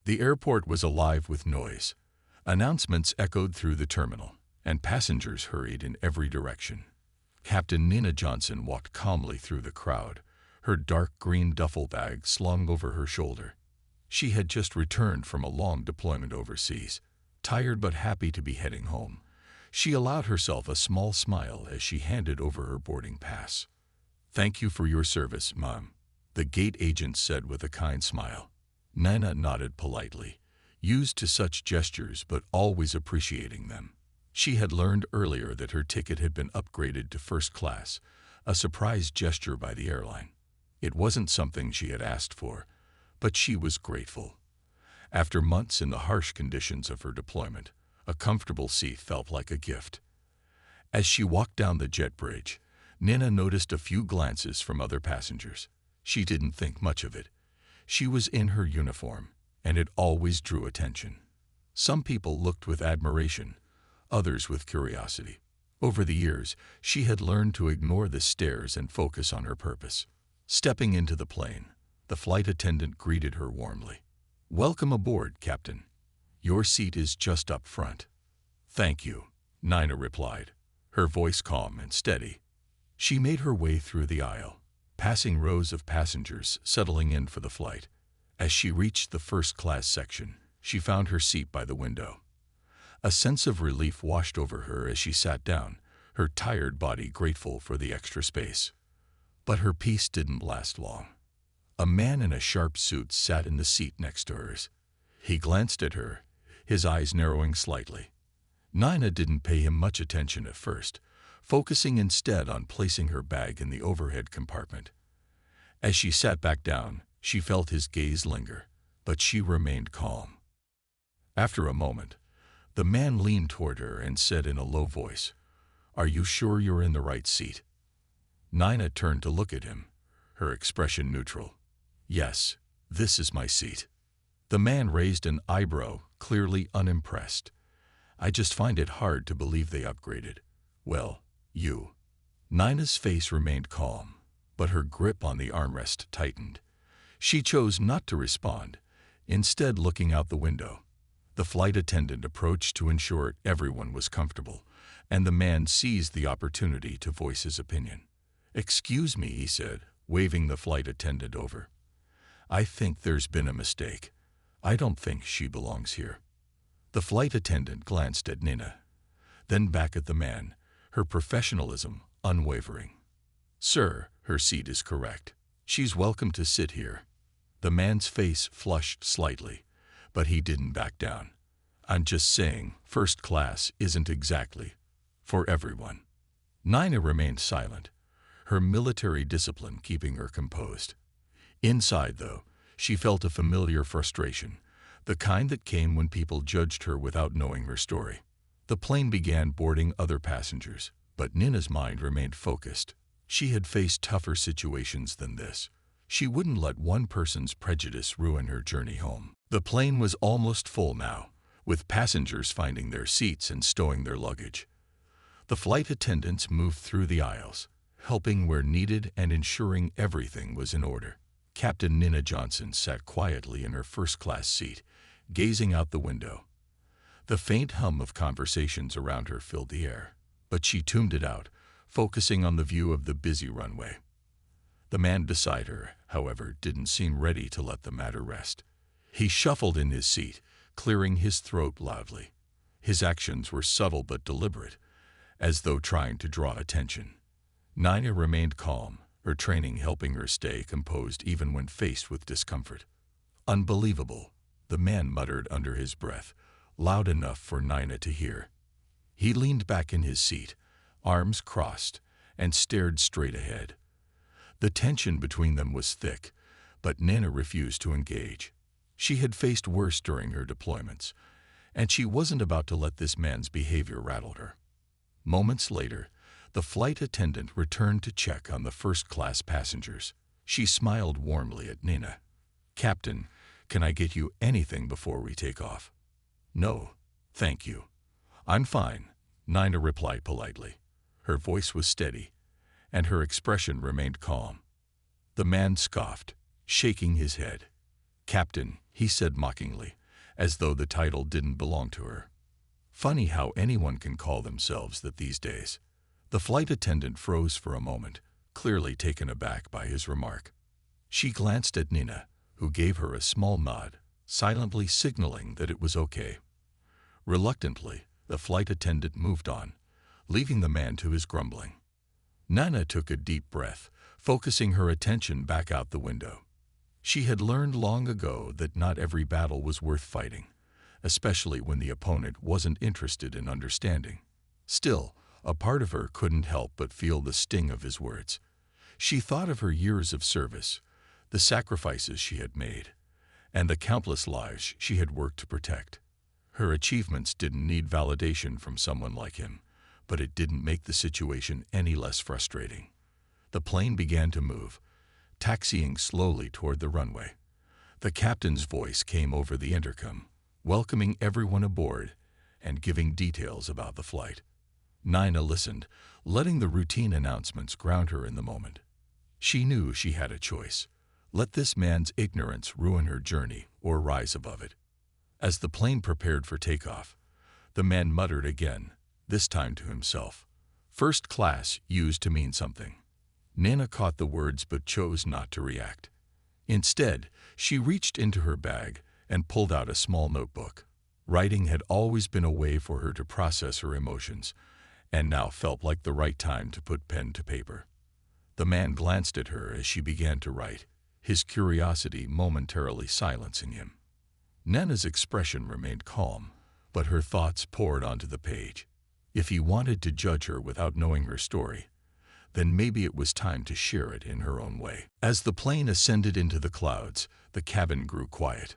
The airport was alive with noise. Announcements echoed through the terminal, and passengers hurried in every direction. Captain Nina Johnson walked calmly through the crowd, her dark green duffel bag slung over her shoulder. She had just returned from a long deployment overseas, tired but happy to be heading home. She allowed herself a small smile as she handed over her boarding pass. "Thank you for your service, Mom," the gate agent said with a kind smile. Nina nodded politely, used to such gestures but always appreciating them. She had learned earlier that her ticket had been upgraded to first class, a surprise gesture by the airline. It wasn't something she had asked for, but she was grateful. After months in the harsh conditions of her deployment, a comfortable seat felt like a gift. As she walked down the jet bridge, Nina noticed a few glances from other passengers. She didn't think much of it. She was in her uniform, and it always drew attention. Some people looked with admiration, others with curiosity. Over the years, she had learned to ignore the stares and focus on her purpose. Stepping into the plane, the flight attendant greeted her warmly. "Welcome aboard, Captain. Your seat is just up front." "Thank you," Nina replied, her voice calm and steady. She made her way through the aisle, passing rows of passengers settling in for the flight. As she reached the first-class section, she found her seat by the window. A sense of relief washed over her as she sat down, her tired body grateful for the extra space. But her peace didn't last long. A man in a sharp suit sat in the seat next to hers. He glanced at her, his eyes narrowing slightly. Nina didn't pay him much attention at first, focusing instead on placing her bag in the overhead compartment. As she sat back down, she felt his gaze linger, but she remained calm. After a moment, the man leaned toward her and said in a low voice, "Are you sure you're in the right seat?" Nina turned to look at him, her expression neutral. "Yes, this is my seat." The man raised an eyebrow, clearly unimpressed. "I just find it hard to believe they upgraded." "Well, you." Nina's face remained calm, but her grip on the armrest tightened. She chose not to respond, instead looking out the window. The flight attendant approached to ensure everyone was comfortable, and the man seized the opportunity to voice his opinion. "Excuse me," he said, waving the flight attendant over. "I think there's been a mistake. I don't think she belongs here." The flight attendant glanced at Nina, then back at the man, her professionalism unwavering. "Sir, her seat is correct. She's welcome to sit here." The man's face flushed slightly, but he didn't back down. "I'm just saying, first class isn't exactly for everyone." Nina remained silent, her military discipline keeping her composed. Inside, though, she felt a familiar frustration, the kind that came when people judged her without knowing her story. The plane began boarding other passengers, but Nina's mind remained focused. She had faced tougher situations than this. She wouldn't let one person's prejudice ruin her journey home. The plane was almost full now, with passengers finding their seats and stowing their luggage. The flight attendants moved through the aisles, helping where needed and ensuring everything was in order. Captain Nina Johnson sat quietly in her first-class seat, gazing out the window. The faint hum of conversations around her filled the air, but she tuned it out, focusing on the view of the busy runway. The man beside her, however, didn't seem ready to let the matter rest. He shuffled in his seat, clearing his throat loudly. His actions were subtle but deliberate, as though trying to draw attention. Nina remained calm, her training helping her stay composed even when faced with discomfort. "Unbelievable," the man muttered under his breath, loud enough for Nina to hear. He leaned back in his seat, arms crossed, and stared straight ahead. The tension between them was thick, but Nina refused to engage. She had faced worse during her deployments, and she wasn't about to let this man's behavior rattle her. Moments later, the flight attendant returned to check on the first-class passengers. She smiled warmly at Nina. "Captain, can I get you anything before we take off?" "No, thank you. I'm fine," Nina replied politely. Her voice was steady, and her expression remained calm. The man scoffed, shaking his head. "Captain," he said mockingly, as though the title didn't belong to her. Funny how anyone can call themselves that these days. The flight attendant froze for a moment, clearly taken aback by his remark. She glanced at Nina, who gave her a small nod, silently signaling that it was okay. Reluctantly, the flight attendant moved on, leaving the man to his grumbling. Nina took a deep breath, focusing her attention back out the window. She had learned long ago that not every battle was worth fighting, especially when the opponent wasn't interested in understanding. Still, a part of her couldn't help but feel the sting of his words. She thought of her years of service, the sacrifices she had made, and the countless lives she had worked to protect. Her achievements didn't need validation from someone like him, but it didn't make the situation any less frustrating. The plane began to move, taxiing slowly toward the runway. The captain's voice came over the intercom, welcoming everyone aboard and giving details about the flight. Nina listened, letting the routine announcements ground her in the moment. She knew she had a choice: let this man's ignorance ruin her journey or rise above it. As the plane prepared for takeoff, the man muttered again, this time to himself. First class used to mean something. Nina caught the words but chose not to react. Instead, she reached into her bag and pulled out a small notebook. Writing had always been a way for her to process her emotions, and now felt like the right time to put pen to paper. The man glanced at her as she began to write, his curiosity momentarily silencing him. Nina's expression remained calm, but her thoughts poured onto the page. If he wanted to judge her without knowing her story, then maybe it was time to share it in her own way. As the plane ascended into the clouds, the cabin grew quiet.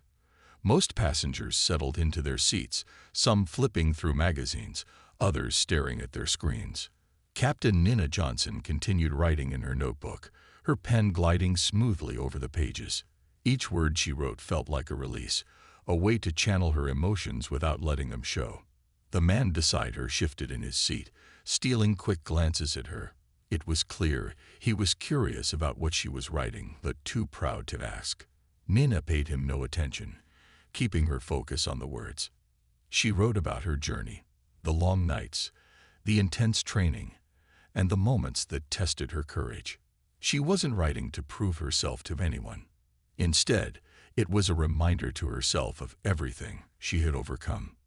Most passengers settled into their seats, some flipping through magazines, others staring at their screens. Captain Nina Johnson continued writing in her notebook, her pen gliding smoothly over the pages. Each word she wrote felt like a release, a way to channel her emotions without letting them show. The man beside her shifted in his seat, stealing quick glances at her. It was clear he was curious about what she was writing, but too proud to ask. Nina paid him no attention, keeping her focus on the words. She wrote about her journey, the long nights, the intense training, and the moments that tested her courage. She wasn't writing to prove herself to anyone. Instead, it was a reminder to herself of everything she had overcome.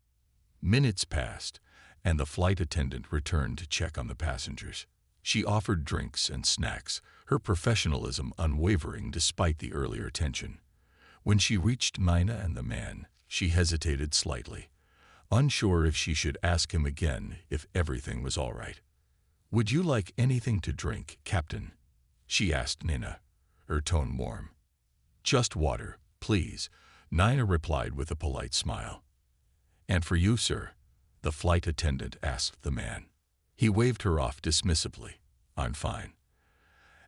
Minutes passed, and the flight attendant returned to check on the passengers. She offered drinks and snacks, her professionalism unwavering despite the earlier tension. When she reached Nina and the man, she hesitated slightly, unsure if she should ask him again if everything was all right. "Would you like anything to drink, Captain?" she asked Nina, her tone warm. "Just water, please," Nina replied with a polite smile. "And for you, sir?" the flight attendant asked the man. He waved her off dismissively. "I'm fine."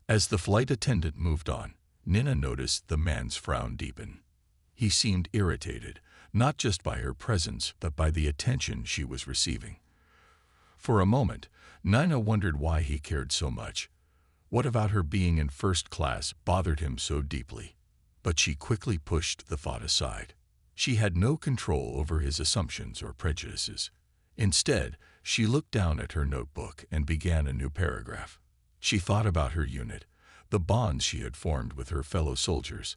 As the flight attendant moved on, Nina noticed the man's frown deepen. He seemed irritated, not just by her presence, but by the attention she was receiving. For a moment, Nina wondered why he cared so much. What about her being in first class bothered him so deeply? But she quickly pushed the thought aside. She had no control over his assumptions or prejudices. Instead, she looked down at her notebook and began a new paragraph. She thought about her unit, the bonds she had formed with her fellow soldiers.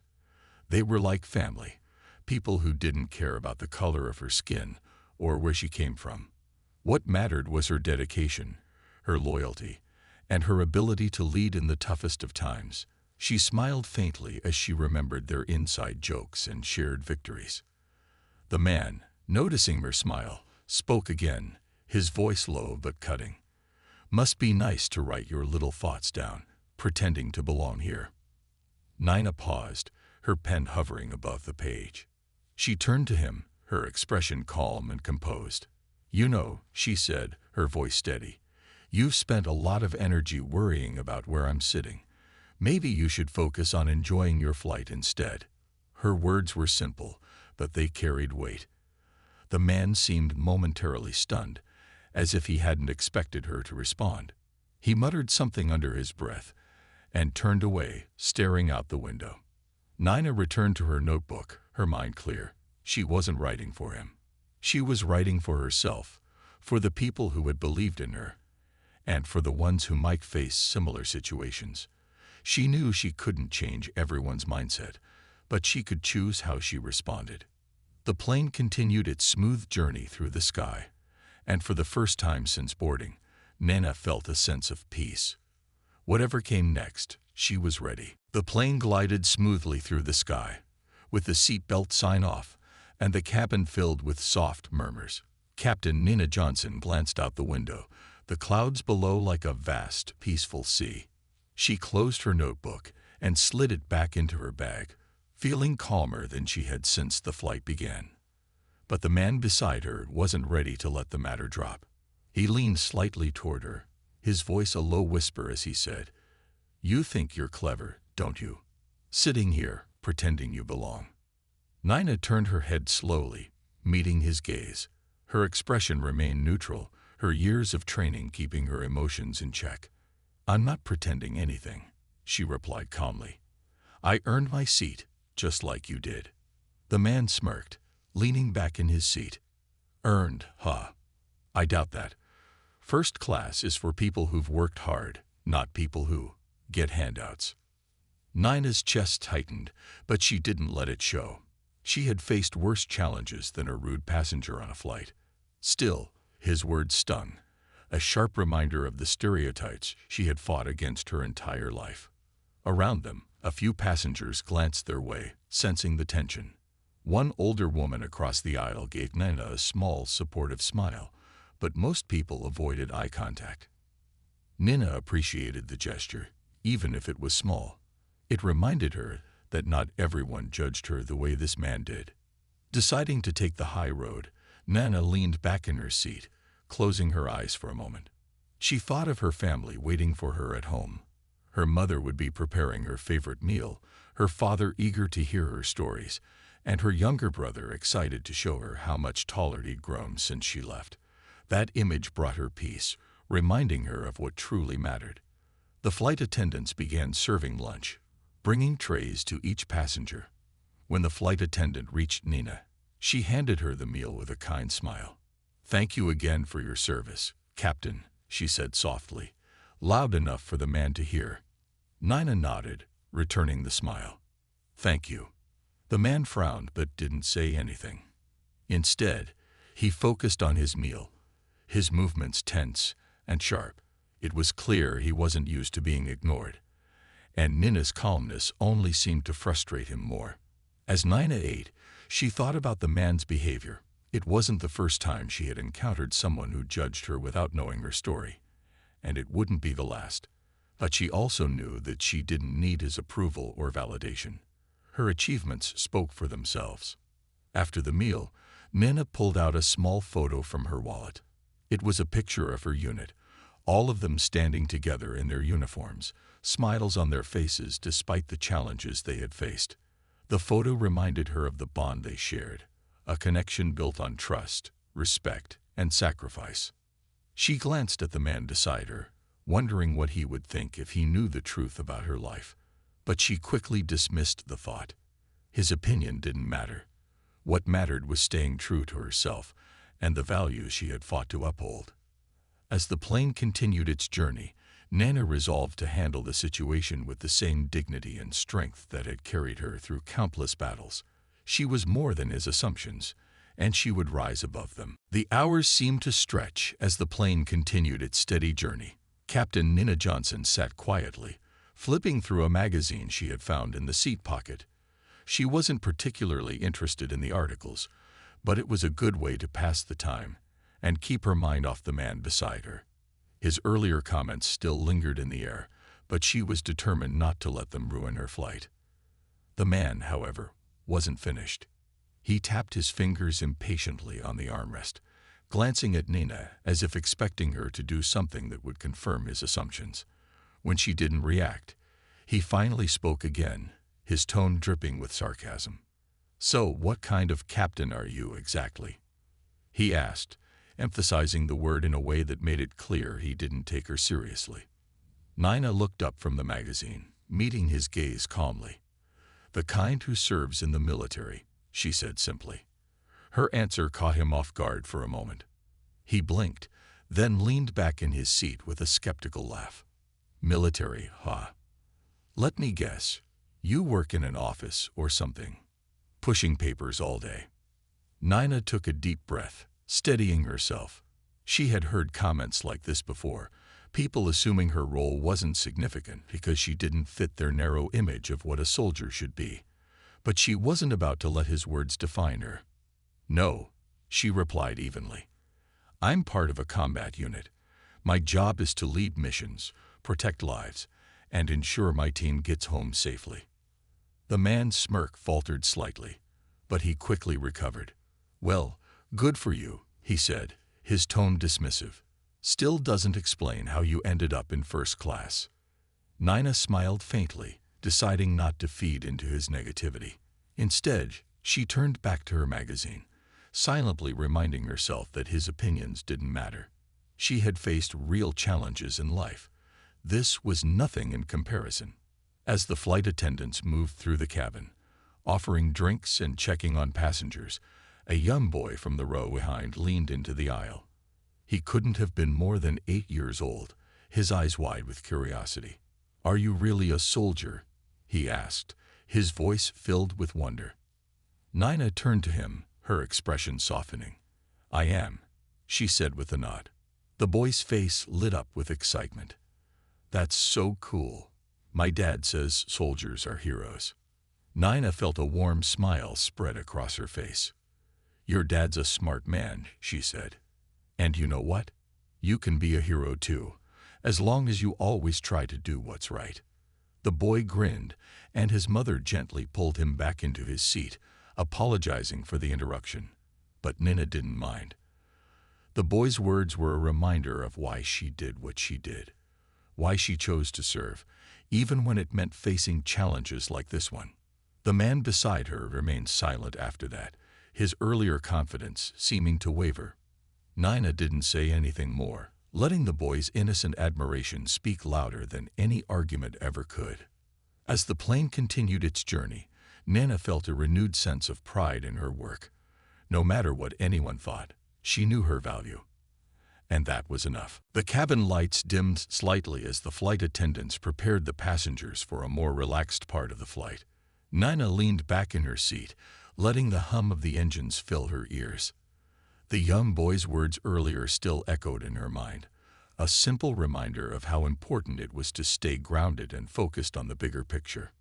They were like family, people who didn't care about the color of her skin or where she came from. What mattered was her dedication, her loyalty, and her ability to lead in the toughest of times. She smiled faintly as she remembered their inside jokes and shared victories. The man, noticing her smile, spoke again, his voice low but cutting. "Must be nice to write your little thoughts down, pretending to belong here." Nina paused, her pen hovering above the page. She turned to him, her expression calm and composed. "You know," she said, her voice steady, "you've spent a lot of energy worrying about where I'm sitting. Maybe you should focus on enjoying your flight instead." Her words were simple, but they carried weight. The man seemed momentarily stunned, as if he hadn't expected her to respond. He muttered something under his breath and turned away, staring out the window. Nina returned to her notebook, her mind clear. She wasn't writing for him. She was writing for herself, for the people who had believed in her, and for the ones who might face similar situations. She knew she couldn't change everyone's mindset, but she could choose how she responded. The plane continued its smooth journey through the sky, and for the first time since boarding, Nina felt a sense of peace. Whatever came next, she was ready. The plane glided smoothly through the sky, with the seatbelt sign off and the cabin filled with soft murmurs. Captain Nina Johnson glanced out the window, the clouds below like a vast, peaceful sea. She closed her notebook and slid it back into her bag, feeling calmer than she had since the flight began. But the man beside her wasn't ready to let the matter drop. He leaned slightly toward her, his voice a low whisper as he said, "You think you're clever, don't you? Sitting here, pretending you belong." Nina turned her head slowly, meeting his gaze. Her expression remained neutral, her years of training keeping her emotions in check. "I'm not pretending anything," she replied calmly. "I earned my seat, just like you did." The man smirked, leaning back in his seat. "Earned, huh? I doubt that. First class is for people who've worked hard, not people who get handouts." Nina's chest tightened, but she didn't let it show. She had faced worse challenges than a rude passenger on a flight. Still, his words stung, a sharp reminder of the stereotypes she had fought against her entire life. Around them, a few passengers glanced their way, sensing the tension. One older woman across the aisle gave Nina a small, supportive smile, but most people avoided eye contact. Nina appreciated the gesture, even if it was small. It reminded her that not everyone judged her the way this man did. Deciding to take the high road, Nina leaned back in her seat, closing her eyes for a moment. She thought of her family waiting for her at home. Her mother would be preparing her favorite meal, her father eager to hear her stories, and her younger brother excited to show her how much taller he'd grown since she left. That image brought her peace, reminding her of what truly mattered. The flight attendants began serving lunch, bringing trays to each passenger. When the flight attendant reached Nina, she handed her the meal with a kind smile. "Thank you again for your service, Captain," she said softly, loud enough for the man to hear. Nina nodded, returning the smile. "Thank you." The man frowned but didn't say anything. Instead, he focused on his meal, his movements tense and sharp. It was clear he wasn't used to being ignored, and Nina's calmness only seemed to frustrate him more. As Nina ate, she thought about the man's behavior. It wasn't the first time she had encountered someone who judged her without knowing her story, and it wouldn't be the last. But she also knew that she didn't need his approval or validation. Her achievements spoke for themselves. After the meal, Nina pulled out a small photo from her wallet. It was a picture of her unit, all of them standing together in their uniforms, smiles on their faces despite the challenges they had faced. The photo reminded her of the bond they shared, a connection built on trust, respect, and sacrifice. She glanced at the man beside her, wondering what he would think if he knew the truth about her life. But she quickly dismissed the thought. His opinion didn't matter. What mattered was staying true to herself and the values she had fought to uphold. As the plane continued its journey, Nina resolved to handle the situation with the same dignity and strength that had carried her through countless battles. She was more than his assumptions, and she would rise above them. The hours seemed to stretch as the plane continued its steady journey. Captain Nina Johnson sat quietly, flipping through a magazine she had found in the seat pocket. She wasn't particularly interested in the articles, but it was a good way to pass the time and keep her mind off the man beside her. His earlier comments still lingered in the air, but she was determined not to let them ruin her flight. The man, however, wasn't finished. He tapped his fingers impatiently on the armrest, glancing at Nina as if expecting her to do something that would confirm his assumptions. When she didn't react, he finally spoke again, his tone dripping with sarcasm. "So, what kind of captain are you exactly?" he asked, emphasizing the word in a way that made it clear he didn't take her seriously. Nina looked up from the magazine, meeting his gaze calmly. "The kind who serves in the military," she said simply. Her answer caught him off guard for a moment. He blinked, then leaned back in his seat with a skeptical laugh. "Military, huh? Let me guess. You work in an office or something, pushing papers all day." Nina took a deep breath, steadying herself. She had heard comments like this before, people assuming her role wasn't significant because she didn't fit their narrow image of what a soldier should be. But she wasn't about to let his words define her. "No," she replied evenly. "I'm part of a combat unit. My job is to lead missions, protect lives, and ensure my team gets home safely." The man's smirk faltered slightly, but he quickly recovered. "Well, good for you," he said, his tone dismissive. "Still doesn't explain how you ended up in first class." Nina smiled faintly, deciding not to feed into his negativity. Instead, she turned back to her magazine, silently reminding herself that his opinions didn't matter. She had faced real challenges in life. This was nothing in comparison. As the flight attendants moved through the cabin, offering drinks and checking on passengers, a young boy from the row behind leaned into the aisle. He couldn't have been more than 8 years old, his eyes wide with curiosity. "Are you really a soldier?" he asked, his voice filled with wonder. Nina turned to him, her expression softening. "I am," she said with a nod. The boy's face lit up with excitement. "That's so cool. My dad says soldiers are heroes." Nina felt a warm smile spread across her face. "Your dad's a smart man," she said. "And you know what? You can be a hero too, as long as you always try to do what's right." The boy grinned, and his mother gently pulled him back into his seat, apologizing for the interruption. But Nina didn't mind. The boy's words were a reminder of why she did what she did, why she chose to serve, even when it meant facing challenges like this one. The man beside her remained silent after that, his earlier confidence seeming to waver. Nina didn't say anything more, letting the boy's innocent admiration speak louder than any argument ever could. As the plane continued its journey, Nina felt a renewed sense of pride in her work. No matter what anyone thought, she knew her value. And that was enough. The cabin lights dimmed slightly as the flight attendants prepared the passengers for a more relaxed part of the flight. Nina leaned back in her seat, letting the hum of the engines fill her ears. The young boy's words earlier still echoed in her mind, a simple reminder of how important it was to stay grounded and focused on the bigger picture.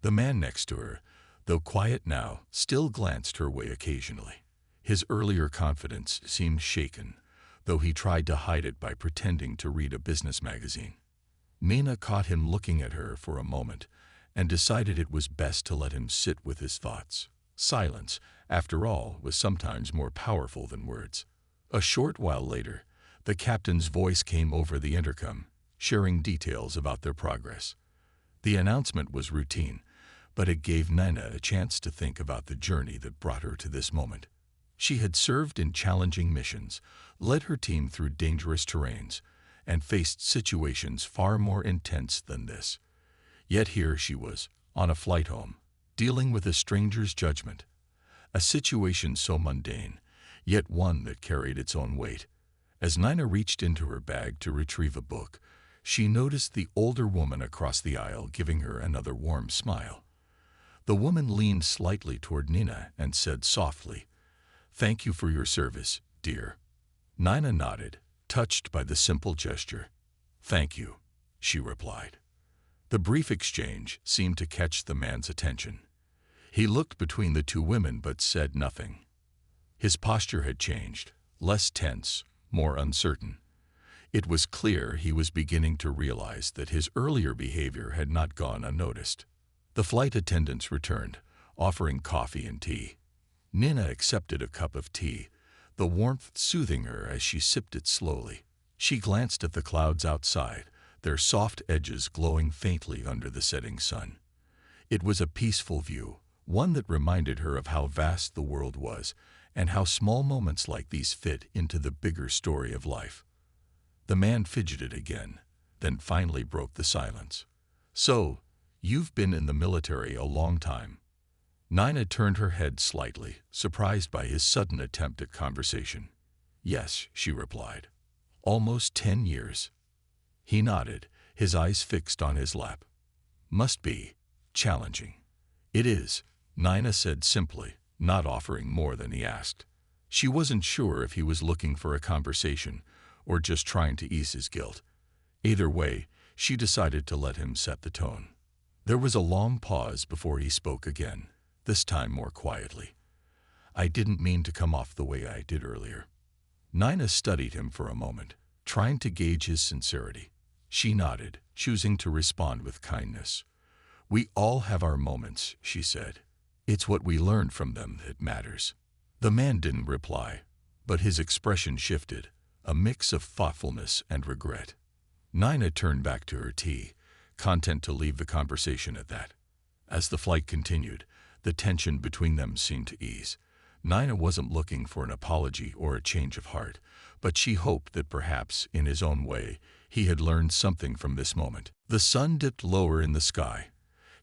The man next to her, though quiet now, still glanced her way occasionally. His earlier confidence seemed shaken, though he tried to hide it by pretending to read a business magazine. Nina caught him looking at her for a moment and decided it was best to let him sit with his thoughts. Silence, after all, was sometimes more powerful than words. A short while later, the captain's voice came over the intercom, sharing details about their progress. The announcement was routine, but it gave Nina a chance to think about the journey that brought her to this moment. She had served in challenging missions, led her team through dangerous terrains, and faced situations far more intense than this. Yet here she was, on a flight home, dealing with a stranger's judgment. A situation so mundane, yet one that carried its own weight. As Nina reached into her bag to retrieve a book, she noticed the older woman across the aisle giving her another warm smile. The woman leaned slightly toward Nina and said softly, "Thank you for your service, dear." Nina nodded, touched by the simple gesture. "Thank you," she replied. The brief exchange seemed to catch the man's attention. He looked between the two women but said nothing. His posture had changed, less tense, more uncertain. It was clear he was beginning to realize that his earlier behavior had not gone unnoticed. The flight attendants returned, offering coffee and tea. Nina accepted a cup of tea, the warmth soothing her as she sipped it slowly. She glanced at the clouds outside, their soft edges glowing faintly under the setting sun. It was a peaceful view, one that reminded her of how vast the world was and how small moments like these fit into the bigger story of life. The man fidgeted again, then finally broke the silence. "So, "You've been in the military a long time." Nina turned her head slightly, surprised by his sudden attempt at conversation. "Yes," she replied. "Almost 10 years." He nodded, his eyes fixed on his lap. "Must be challenging." "It is," Nina said simply, not offering more than he asked. She wasn't sure if he was looking for a conversation or just trying to ease his guilt. Either way, she decided to let him set the tone. There was a long pause before he spoke again, this time more quietly. "I didn't mean to come off the way I did earlier." Nina studied him for a moment, trying to gauge his sincerity. She nodded, choosing to respond with kindness. "We all have our moments," she said. "It's what we learn from them that matters." The man didn't reply, but his expression shifted, a mix of thoughtfulness and regret. Nina turned back to her tea, content to leave the conversation at that. As the flight continued, the tension between them seemed to ease. Nina wasn't looking for an apology or a change of heart, but she hoped that perhaps, in his own way, he had learned something from this moment. The sun dipped lower in the sky,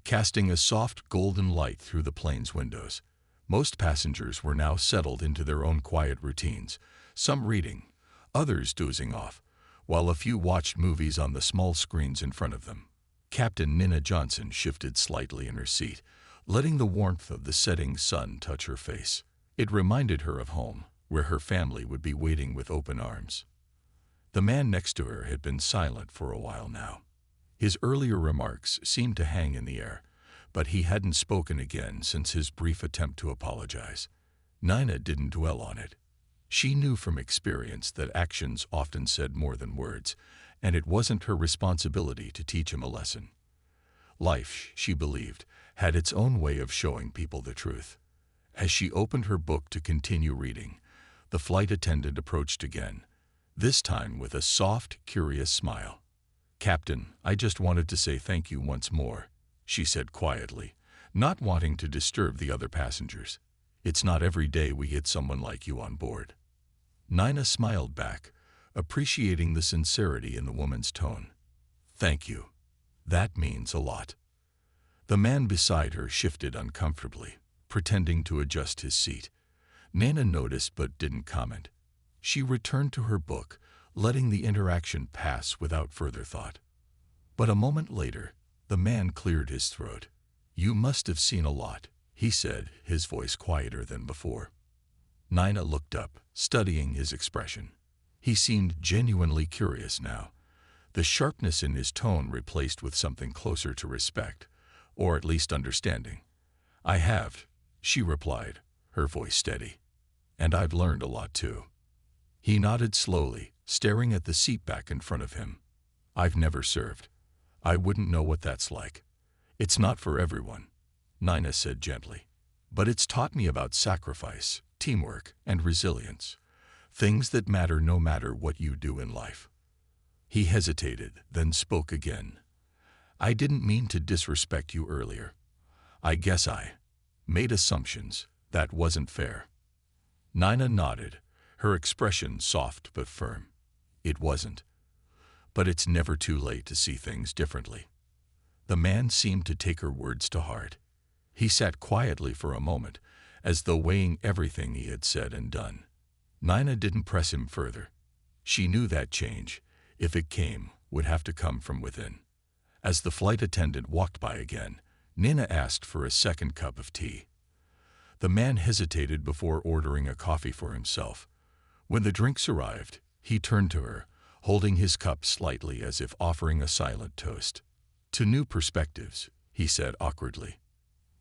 casting a soft golden light through the plane's windows. Most passengers were now settled into their own quiet routines, some reading, others dozing off, while a few watched movies on the small screens in front of them. Captain Nina Johnson shifted slightly in her seat, letting the warmth of the setting sun touch her face. It reminded her of home, where her family would be waiting with open arms. The man next to her had been silent for a while now. His earlier remarks seemed to hang in the air, but he hadn't spoken again since his brief attempt to apologize. Nina didn't dwell on it. She knew from experience that actions often said more than words, and it wasn't her responsibility to teach him a lesson. Life, she believed, had its own way of showing people the truth. As she opened her book to continue reading, the flight attendant approached again, this time with a soft, curious smile. "Captain, I just wanted to say thank you once more," she said quietly, not wanting to disturb the other passengers. "It's not every day we get someone like you on board." Nina smiled back, appreciating the sincerity in the woman's tone. "Thank you. That means a lot." The man beside her shifted uncomfortably, pretending to adjust his seat. Nina noticed but didn't comment. She returned to her book, letting the interaction pass without further thought. But a moment later, the man cleared his throat. "You must have seen a lot," he said, his voice quieter than before. Nina looked up, studying his expression. He seemed genuinely curious now, the sharpness in his tone replaced with something closer to respect, or at least understanding. "I have," she replied, her voice steady. "And I've learned a lot too." He nodded slowly, staring at the seat back in front of him. "I've never served. I wouldn't know what that's like." "It's not for everyone," Nina said gently. "But it's taught me about sacrifice, teamwork, and resilience. Things that matter no matter what you do in life." He hesitated, then spoke again. "I didn't mean to disrespect you earlier. I guess I made assumptions. That wasn't fair." Nina nodded, her expression soft but firm. "It wasn't. But it's never too late to see things differently." The man seemed to take her words to heart. He sat quietly for a moment, as though weighing everything he had said and done. Nina didn't press him further. She knew that change, if it came, would have to come from within. As the flight attendant walked by again, Nina asked for a second cup of tea. The man hesitated before ordering a coffee for himself. When the drinks arrived, he turned to her, holding his cup slightly as if offering a silent toast. "To new perspectives," he said awkwardly.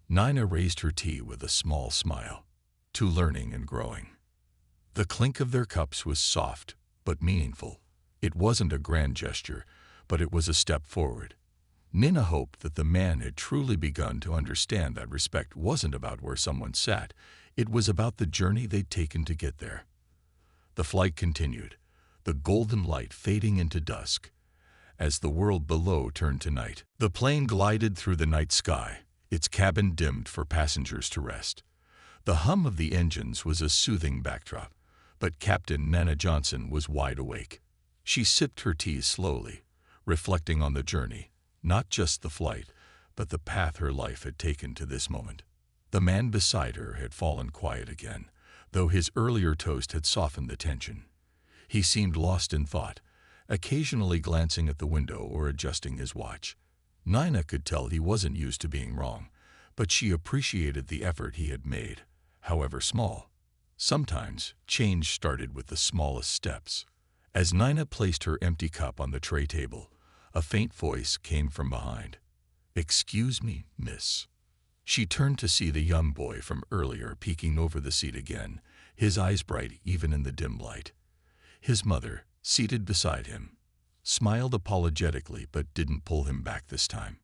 Nina raised her tea with a small smile. "To learning and growing." The clink of their cups was soft, but meaningful. It wasn't a grand gesture, but it was a step forward. Nina hoped that the man had truly begun to understand that respect wasn't about where someone sat, it was about the journey they'd taken to get there. The flight continued, the golden light fading into dusk. As the world below turned to night, the plane glided through the night sky, its cabin dimmed for passengers to rest. The hum of the engines was a soothing backdrop, but Captain Nina Johnson was wide awake. She sipped her tea slowly, reflecting on the journey, not just the flight, but the path her life had taken to this moment. The man beside her had fallen quiet again, though his earlier toast had softened the tension. He seemed lost in thought, occasionally glancing at the window or adjusting his watch. Nina could tell he wasn't used to being wrong, but she appreciated the effort he had made, however small. Sometimes, change started with the smallest steps. As Nina placed her empty cup on the tray table, a faint voice came from behind. "Excuse me, miss." She turned to see the young boy from earlier peeking over the seat again, his eyes bright even in the dim light. His mother, seated beside him, smiled apologetically but didn't pull him back this time.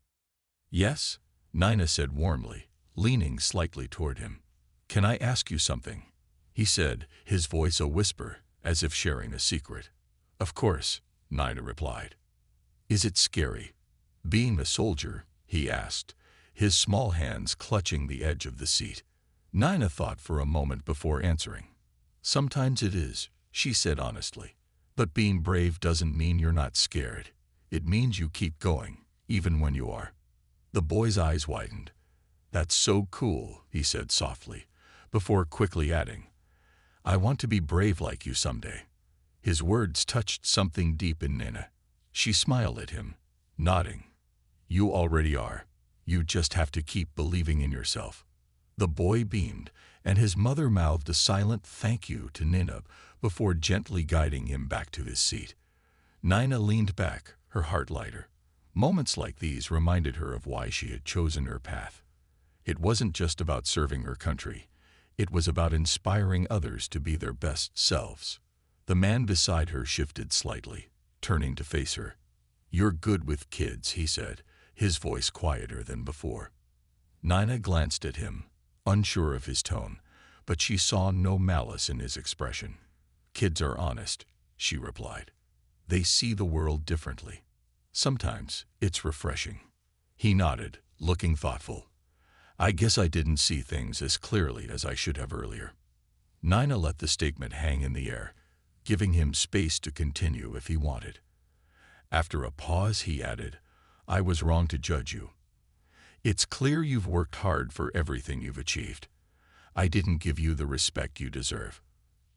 "Yes," Nina said warmly, leaning slightly toward him. "Can I ask you something?" he said, his voice a whisper, as if sharing a secret. "Of course," Nina replied. "Is it scary, being a soldier?" he asked, his small hands clutching the edge of the seat. Nina thought for a moment before answering. "Sometimes it is," she said honestly. "But being brave doesn't mean you're not scared. It means you keep going, even when you are." The boy's eyes widened. "That's so cool," he said softly, before quickly adding, "I want to be brave like you someday." His words touched something deep in Nina. She smiled at him, nodding. "You already are. You just have to keep believing in yourself." The boy beamed, and his mother mouthed a silent thank you to Nina before gently guiding him back to his seat. Nina leaned back, her heart lighter. Moments like these reminded her of why she had chosen her path. It wasn't just about serving her country. It was about inspiring others to be their best selves. The man beside her shifted slightly, turning to face her. "You're good with kids," he said, his voice quieter than before. Nina glanced at him, unsure of his tone, but she saw no malice in his expression. "Kids are honest," she replied. "They see the world differently. Sometimes it's refreshing." He nodded, looking thoughtful. "I guess I didn't see things as clearly as I should have earlier." Nina let the statement hang in the air, giving him space to continue if he wanted. After a pause, he added, "I was wrong to judge you. It's clear you've worked hard for everything you've achieved. I didn't give you the respect you deserve."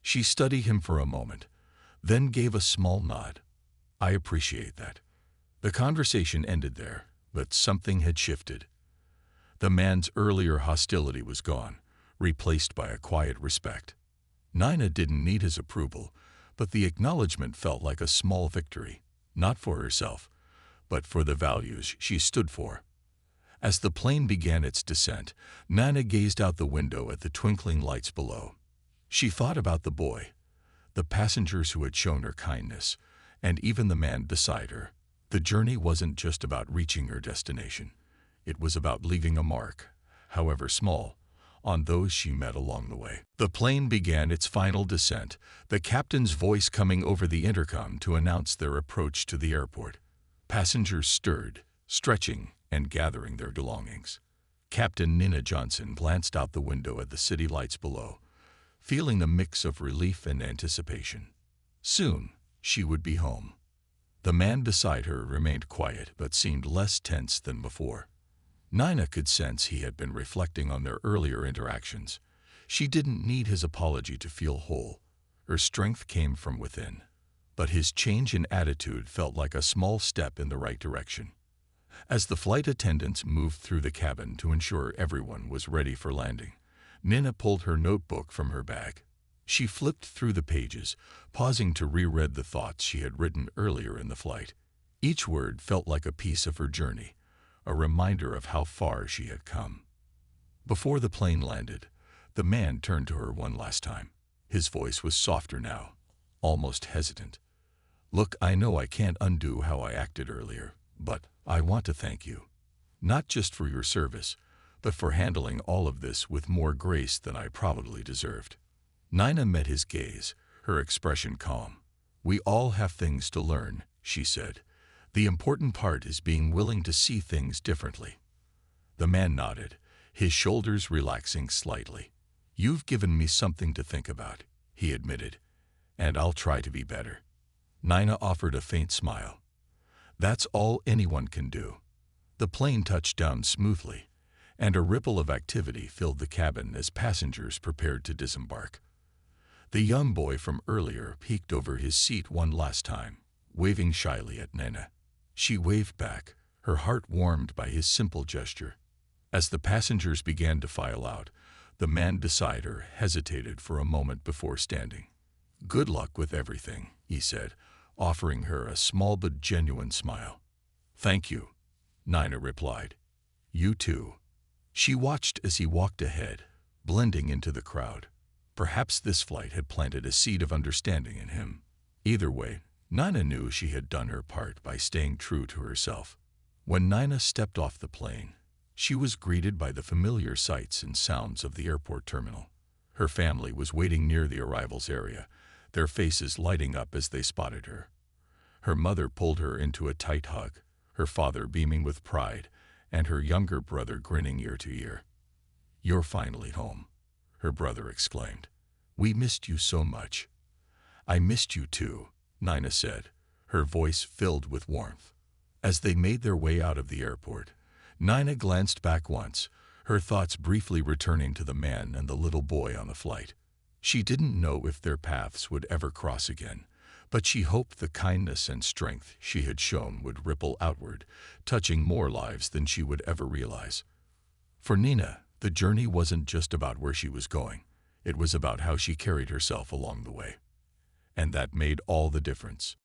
She studied him for a moment, then gave a small nod. "I appreciate that." The conversation ended there, but something had shifted. The man's earlier hostility was gone, replaced by a quiet respect. Nina didn't need his approval, but the acknowledgement felt like a small victory, not for herself, but for the values she stood for. As the plane began its descent, Nina gazed out the window at the twinkling lights below. She thought about the boy, the passengers who had shown her kindness, and even the man beside her. The journey wasn't just about reaching her destination. It was about leaving a mark, however small, on those she met along the way. The plane began its final descent, the captain's voice coming over the intercom to announce their approach to the airport. Passengers stirred, stretching and gathering their belongings. Captain Nina Johnson glanced out the window at the city lights below, feeling a mix of relief and anticipation. Soon, she would be home. The man beside her remained quiet but seemed less tense than before. Nina could sense he had been reflecting on their earlier interactions. She didn't need his apology to feel whole. Her strength came from within. But his change in attitude felt like a small step in the right direction. As the flight attendants moved through the cabin to ensure everyone was ready for landing, Nina pulled her notebook from her bag. She flipped through the pages, pausing to reread the thoughts she had written earlier in the flight. Each word felt like a piece of her journey, a reminder of how far she had come. Before the plane landed, the man turned to her one last time. His voice was softer now, almost hesitant. "Look, I know I can't undo how I acted earlier, but I want to thank you. Not just for your service, but for handling all of this with more grace than I probably deserved." Nina met his gaze, her expression calm. "We all have things to learn," she said. "The important part is being willing to see things differently." The man nodded, his shoulders relaxing slightly. "You've given me something to think about," he admitted, "and I'll try to be better." Nina offered a faint smile. "That's all anyone can do." The plane touched down smoothly, and a ripple of activity filled the cabin as passengers prepared to disembark. The young boy from earlier peeked over his seat one last time, waving shyly at Nina. She waved back, her heart warmed by his simple gesture. As the passengers began to file out, the man beside her hesitated for a moment before standing. "Good luck with everything," he said, offering her a small but genuine smile. "Thank you," Nina replied. "You too." She watched as he walked ahead, blending into the crowd. Perhaps this flight had planted a seed of understanding in him. Either way, Nina knew she had done her part by staying true to herself. When Nina stepped off the plane, she was greeted by the familiar sights and sounds of the airport terminal. Her family was waiting near the arrivals area, their faces lighting up as they spotted her. Her mother pulled her into a tight hug, her father beaming with pride, and her younger brother grinning ear to ear. "You're finally home," her brother exclaimed. "We missed you so much." "I missed you too," Nina said, her voice filled with warmth. As they made their way out of the airport, Nina glanced back once, her thoughts briefly returning to the man and the little boy on the flight. She didn't know if their paths would ever cross again, but she hoped the kindness and strength she had shown would ripple outward, touching more lives than she would ever realize. For Nina, the journey wasn't just about where she was going. It was about how she carried herself along the way. And that made all the difference.